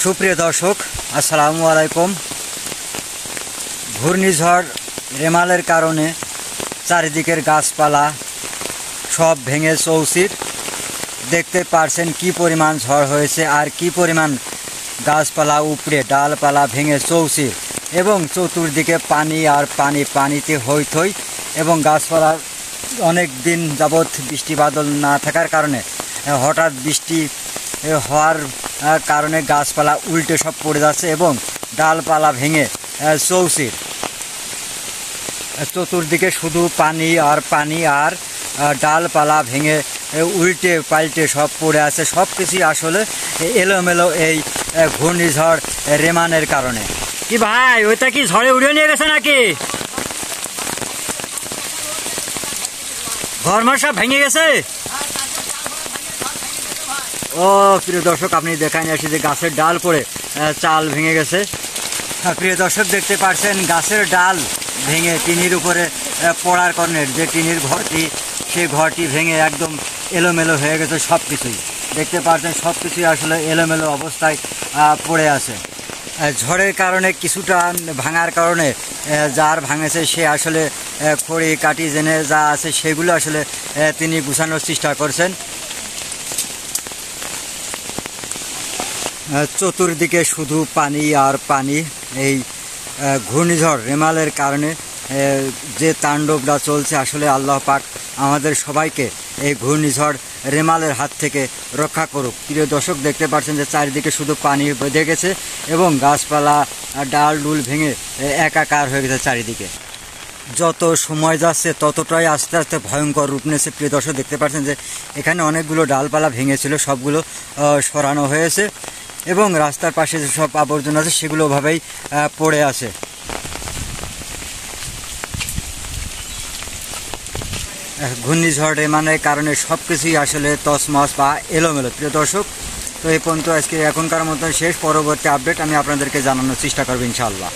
সুপ্রিয় দর্শক, আসসালামু আলাইকুম। ঘূর্ণিঝড় রেমালের কারণে চারিদিকের গাছপালা সব ভেঙে চৌচির। দেখতে পারছেন কি পরিমাণ ঝড় হয়েছে আর কি পরিমাণ গাছপালা উপড়ে ডালপালা ভেঙে চৌচির, এবং চতুর্দিকে পানি আর পানি, পানিতে হইথই। এবং গাছপালা অনেক দিন যাবৎ বৃষ্টি বাদল না থাকার কারণে হঠাৎ বৃষ্টি হওয়ার কারণে গাছপালা উল্টে সব পড়ে যাচ্ছে এবং ডালপালা ভেঙে চৌচির। চতুর্দিকে শুধু পানি আর পানি আর ডালপালা ভেঙে উল্টে পাল্টে সব পড়ে আছে। সব কিছুই আসলে এলোমেলো এই ঘূর্ণিঝড় রেমানের কারণে। কি ভাই, ওইটা কি ঝড়ে উড়িয়ে নিয়ে গেছে নাকি? ঘরমার সব ভেঙে গেছে? ও প্রিয় দর্শক, আপনি দেখায় আসি যে গাছের ডাল পড়ে চাল ভেঙে গেছে। প্রিয় দর্শক, দেখতে পাচ্ছেন গাছের ডাল ভেঙে টিনের উপরে পড়ার কারণে যে টিনের ঘরটি, সেই ঘরটি ভেঙে একদম এলোমেলো হয়ে গেছে। সব কিছুই দেখতে পাচ্ছেন, সব কিছুই আসলে এলোমেলো অবস্থায় পড়ে আছে। ঝড়ের কারণে কিছুটা ভাঙার কারণে যার ভাঙেছে সে আসলে খড়ি কাটি জেনে যা আছে সেগুলো আসলে তিনি গুছানোর চেষ্টা করছেন। চতুর্দিকে শুধু পানি আর পানি। এই ঘূর্ণিঝড় রেমালের কারণে যে তাণ্ডবটা চলছে, আসলে আল্লাহ পাক আমাদের সবাইকে এই ঘূর্ণিঝড় রেমালের হাত থেকে রক্ষা করুক। প্রিয় দর্শক, দেখতে পাচ্ছেন যে চারিদিকে শুধু পানি বেঁধে গেছে এবং গাছপালা ডাল ডুল ভেঙে একাকার হয়ে গেছে চারিদিকে। যত সময় যাচ্ছে ততটাই আস্তে আস্তে ভয়ঙ্কর রূপ নিয়েছে। প্রিয় দর্শক, দেখতে পাচ্ছেন যে এখানে অনেকগুলো ডালপালা ভেঙেছিল, সবগুলো সরানো হয়েছে এবং রাস্তার পাশে যে সব আবর্জনা আছে সেগুলো ওভাবেই পড়ে আছে। ঘূর্ণিঝড় রেমানের কারণে সব কিছুই আসলে তছমছ বা এলোমেলো। প্রিয় দর্শক, তো এই পর্যন্ত আজকে এখনকার মতো শেষ। পরবর্তী আপডেট আমি আপনাদেরকে জানানোর চেষ্টা করবো ইনশাআল্লাহ।